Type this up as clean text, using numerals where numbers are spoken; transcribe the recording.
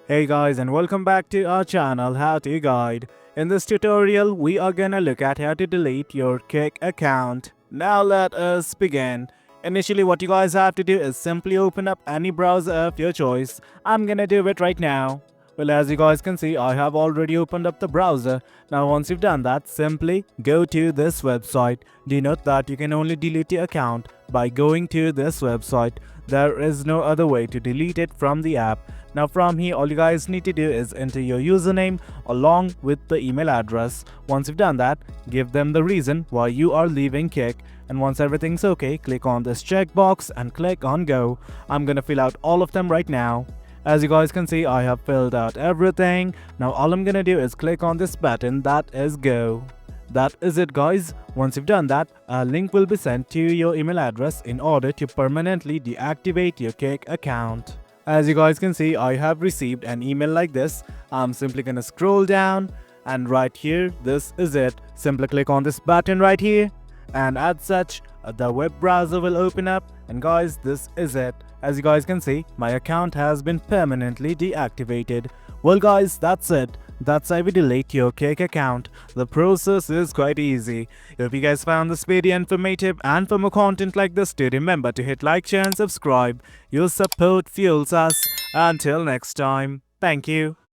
Hey guys, and welcome back to our channel How to Guide. In this tutorial, we are gonna look at how to delete your Kick account. Now let us begin. Initially, what you guys have to do is simply open up any browser of your choice. I'm gonna do it right now. Well, as you guys can see, I have already opened up the browser. Now once you've done that, simply go to this website. Do note that you can only delete your account by going to this website. There is no other way to delete it from the app. Now from here, all you guys need to do is enter your username along with the email address. Once you've done that, give them the reason why you are leaving Kick. And once everything's okay, click on this checkbox and click on Go. I'm gonna fill out all of them right now. As you guys can see, I have filled out everything. Now all I'm gonna do is click on this button that is Go. That is it, guys. Once you've done that, a link will be sent to your email address in order to permanently deactivate your Kick account. As you guys can see, I have received an email like this. I'm simply gonna scroll down, and right here, this is it. Simply click on this button right here, and as such, the web browser will open up, and guys, this is it. As you guys can see, my account has been permanently deactivated. Well guys, that's it. That's how we delete your Kick account. The process is quite easy. If you guys found this video informative, and for more content like this, do remember to hit like, share and subscribe. Your support fuels us. Until next time, thank you.